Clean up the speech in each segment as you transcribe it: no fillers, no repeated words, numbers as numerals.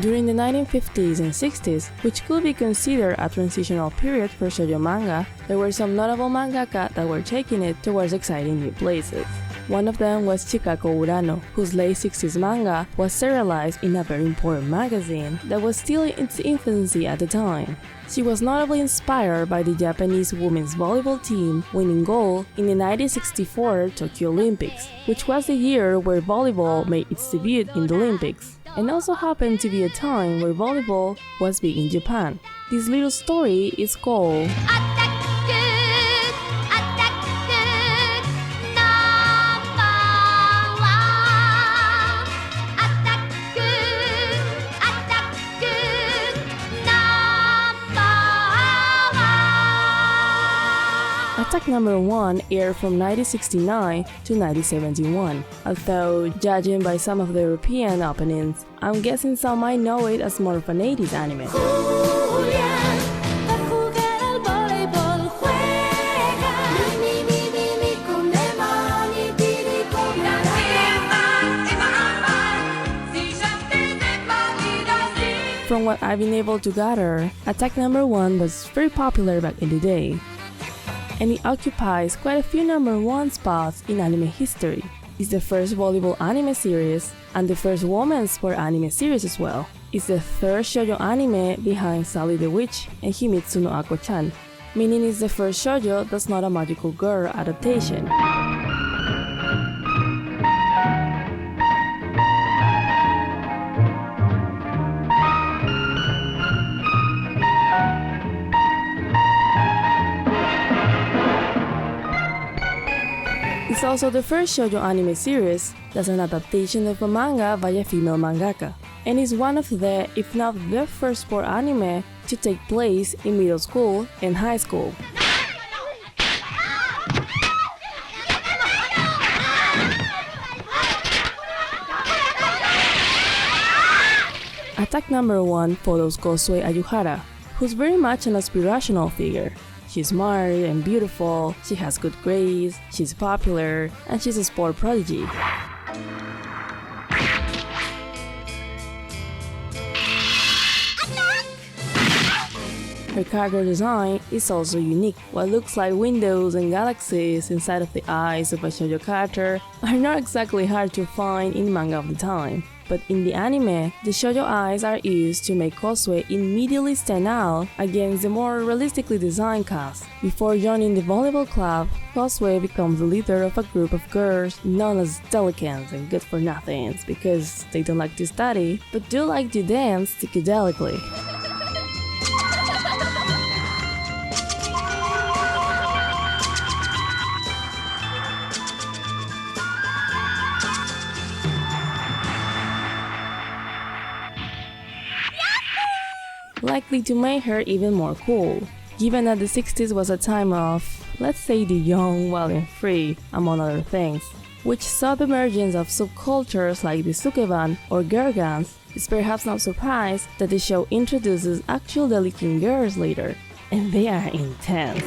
During the 1950s and 60s, which could be considered a transitional period for shoujo manga, there were some notable mangaka that were taking it towards exciting new places. One of them was Chikako Urano, whose late 60s manga was serialized in a very important magazine that was still in its infancy at the time. She was notably inspired by the Japanese women's volleyball team winning gold in the 1964 Tokyo Olympics, which was the year where volleyball made its debut in the Olympics, and also happened to be a time where volleyball was big in Japan. This little story is called Attack No.1 aired from 1969 to 1971, although judging by some of the European openings, I'm guessing some might know it as more of an 80s anime. From what I've been able to gather, Attack No.1 was very popular back in the day, and it occupies quite a few #1 spots in anime history. It's the first volleyball anime series, and the first women's sport anime series as well. It's the third shoujo anime behind Sally the Witch and Himitsu no Ako-chan, meaning it's the first shoujo that's not a magical girl adaptation. It's also the first shoujo anime series that's an adaptation of a manga by a female mangaka, and is one of the, if not the first sport anime to take place in middle school and high school. Attack No.1 follows Kosue Ayuhara, who's very much an aspirational figure. She's smart and beautiful, she has good grades, she's popular, and she's a sport prodigy. Her character design is also unique. What looks like windows and galaxies inside of the eyes of a shoujo character are not exactly hard to find in manga of the time. But in the anime, the shoujo eyes are used to make Kosue immediately stand out against the more realistically designed cast. Before joining the volleyball club, Kosue becomes the leader of a group of girls known as delicans and good-for-nothings because they don't like to study, but do like to dance psychedelically. Likely to make her even more cool, given that the 60s was a time of, let's say, the young, wild and free, among other things, which saw the emergence of subcultures like the sukeban or girl gangs. It's perhaps not surprised that the show introduces actual delicate girls later, and they are intense.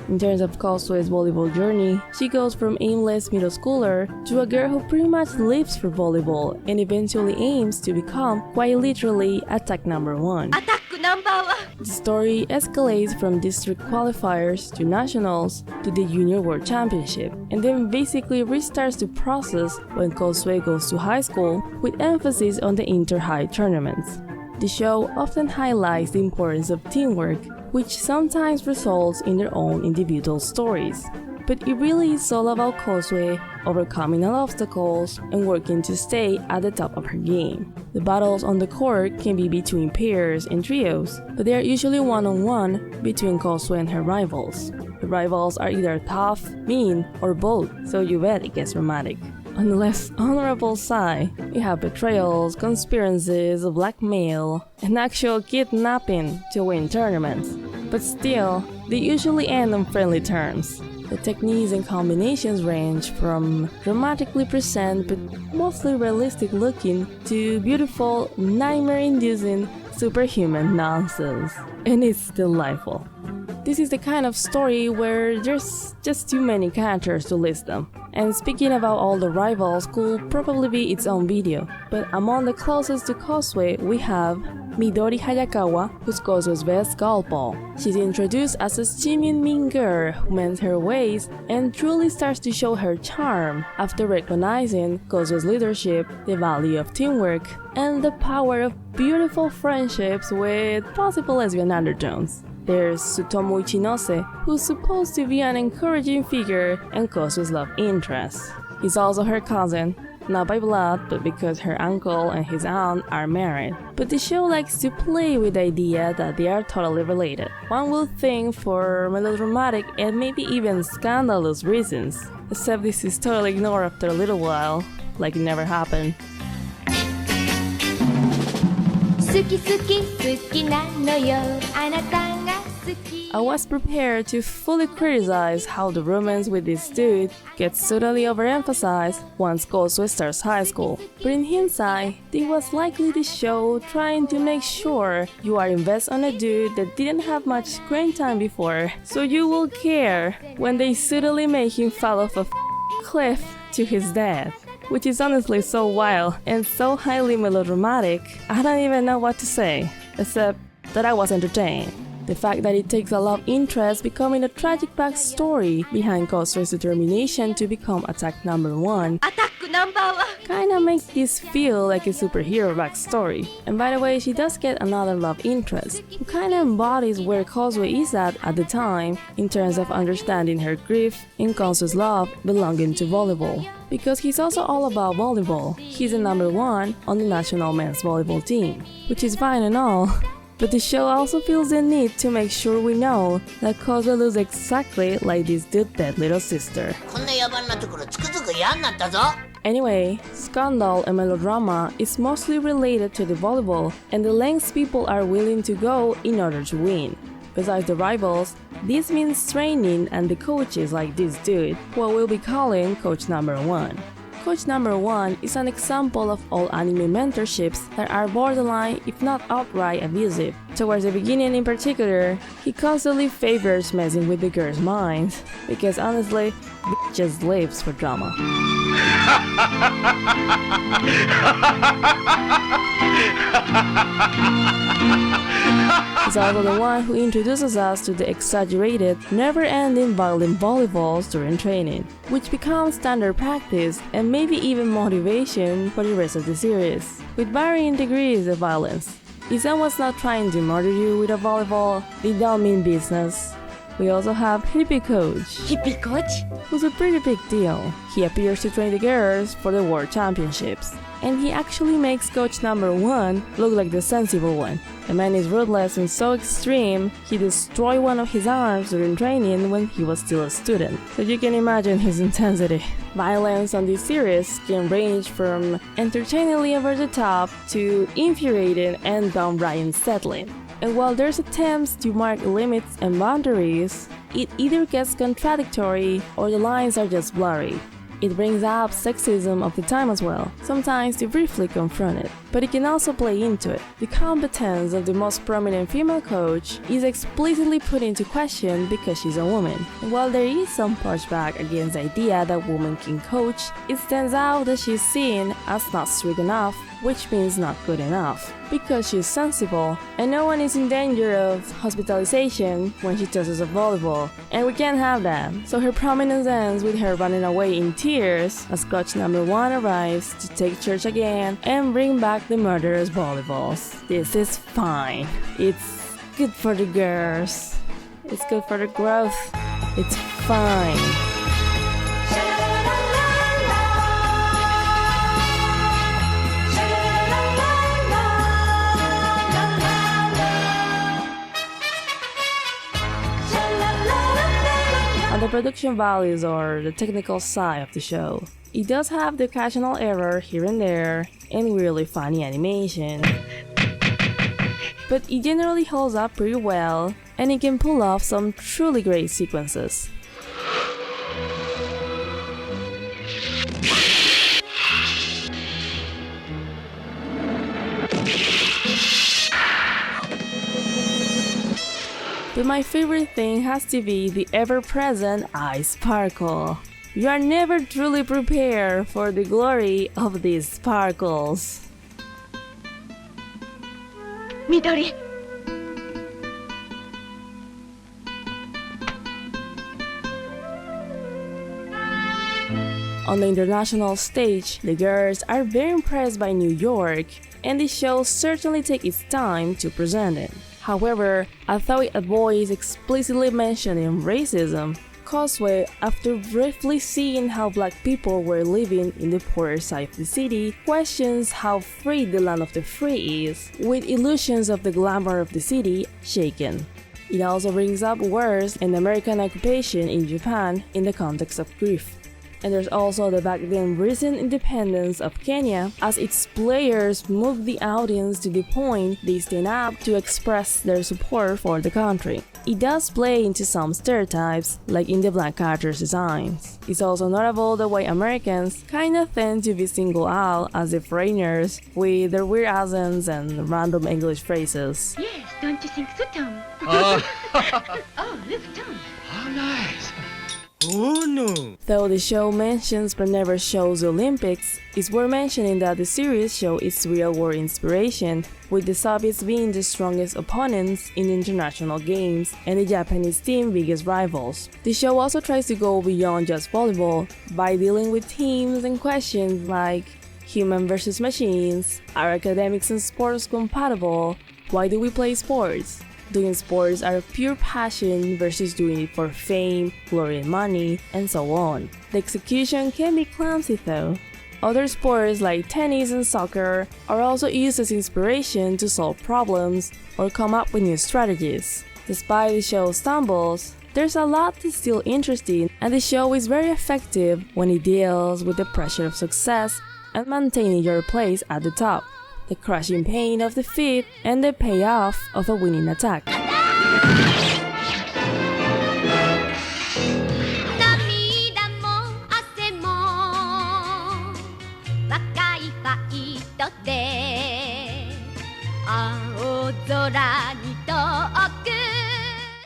In terms of Kosue's volleyball journey, she goes from aimless middle schooler to a girl who pretty much lives for volleyball and eventually aims to become, quite literally, Attack No.1. Attack No.1! The story escalates from district qualifiers to nationals to the Junior World Championship, and then basically restarts the process when Kosue goes to high school, with emphasis on the inter-high tournaments. The show often highlights the importance of teamwork, which sometimes results in their own individual stories. But it really is all about Kosue overcoming all obstacles and working to stay at the top of her game. The battles on the court can be between pairs and trios, but they are usually one-on-one between Kosue and her rivals. The rivals are either tough, mean, or both, so you bet it gets dramatic. On the less honorable side, you have betrayals, conspiracies, blackmail, and actual kidnapping to win tournaments. But still, they usually end on friendly terms. The techniques and combinations range from dramatically present but mostly realistic looking to beautiful, nightmare-inducing, superhuman nonsense. And it's delightful. This is the kind of story where there's just too many characters to list them, And speaking about all the rivals could probably be its own video, but among the closest to Kosue we have Midori Hayakawa, who's Kosue's best golf ball. She's introduced as a steaming mean girl who mends her ways and truly starts to show her charm after recognizing Kosue's leadership, the value of teamwork, and the power of beautiful friendships with possible lesbian undertones. There's Tsutomu Ichinose, who's supposed to be an encouraging figure and Kosue's love interest. He's also her cousin, not by blood, but because her uncle and his aunt are married. But the show likes to play with the idea that they are totally related. One would think for melodramatic and maybe even scandalous reasons, except this is totally ignored after a little while, like it never happened. I was prepared to fully criticize how the romance with this dude gets totally overemphasized once Kosue starts high school. But in hindsight, it was likely the show trying to make sure you are invested on a dude that didn't have much screen time before, so you will care when they subtly make him fall off a cliff to his death. Which is honestly so wild and so highly melodramatic, I don't even know what to say, except that I was entertained. The fact that it takes a love interest becoming a tragic backstory behind Kosue's determination to become Attack No.1 kinda makes this feel like a superhero backstory. And by the way, she does get another love interest, who kinda embodies where Kosue is at the time in terms of understanding her grief and Kosue's love belonging to volleyball. Because he's also all about volleyball. He's the #1 on the national men's volleyball team, which is fine and all. But the show also feels the need to make sure we know that Kosue looks exactly like this dude's dead little sister. Anyway, scandal and melodrama is mostly related to the volleyball and the lengths people are willing to go in order to win. Besides the rivals, this means training and the coaches like this dude, who I will be calling Coach #1. Coach #1 is an example of all anime mentorships that are borderline, if not outright, abusive. Towards the beginning in particular, he constantly favors messing with the girls' minds, because honestly, just lives for drama. He's also the one who introduces us to the exaggerated, never-ending violent volleyballs during training, which becomes standard practice and maybe even motivation for the rest of the series, with varying degrees of violence. If someone's not trying to murder you with a volleyball, they don't mean business. We also have Hippie Coach. Hippie Coach? Who's a pretty big deal. He appears to train the girls for the World Championships. And he actually makes Coach #1 look like the sensible one. The man is ruthless and so extreme, he destroyed one of his arms during training when he was still a student. So you can imagine his intensity. Violence on this series can range from entertainingly over the top to infuriating and downright unsettling. And while there's attempts to mark limits and boundaries, it either gets contradictory or the lines are just blurry. It brings up sexism of the time as well, sometimes to briefly confront it, but it can also play into it. The competence of the most prominent female coach is explicitly put into question because she's a woman. And while there is some pushback against the idea that women can coach, it stands out that she's seen as not strict enough, which means not good enough, because she's sensible and no one is in danger of hospitalization when she tosses a volleyball, and we can't have that. So her prominence ends with her running away in tears as Coach #1 arrives to take charge again and bring back the murderous volleyballs. This is fine. It's good for the girls. It's good for the growth. It's fine. On the production values or the technical side of the show, it does have the occasional error here and there and really funny animation, but it generally holds up pretty well and it can pull off some truly great sequences. But my favorite thing has to be the ever-present eye sparkle. You are never truly prepared for the glory of these sparkles. Midori. On the international stage, the girls are very impressed by New York, and the show certainly takes its time to present it. However, although it avoids explicitly mentioning racism, Causeway, after briefly seeing how black people were living in the poorer side of the city, questions how free the land of the free is, with illusions of the glamour of the city shaken. It also brings up wars and American occupation in Japan in the context of grief. And there's also the back then recent independence of Kenya, as its players move the audience to the point they stand up to express their support for the country. It does play into some stereotypes, like in the black characters' designs. It's also notable the way Americans kinda tend to be singled out as the foreigners, with their weird accents and random English phrases. Yes, don't you think so, Tom? Oh, Look, Tom. how nice. Oh no. Though the show mentions but never shows the Olympics, it's worth mentioning that the series shows its real-world inspiration, with the Soviets being the strongest opponents in the international games and the Japanese team biggest rivals. The show also tries to go beyond just volleyball by dealing with themes and questions like human versus machines, are academics and sports compatible, why do we play sports? Doing sports out of pure passion versus doing it for fame, glory and money, and so on. The execution can be clumsy though. Other sports like tennis and soccer are also used as inspiration to solve problems or come up with new strategies. Despite the show's stumbles, there's a lot that's still interesting, and the show is very effective when it deals with the pressure of success and maintaining your place at the top, the crushing pain of defeat, and the payoff of a winning attack. 涙も汗も若いファイトで青空に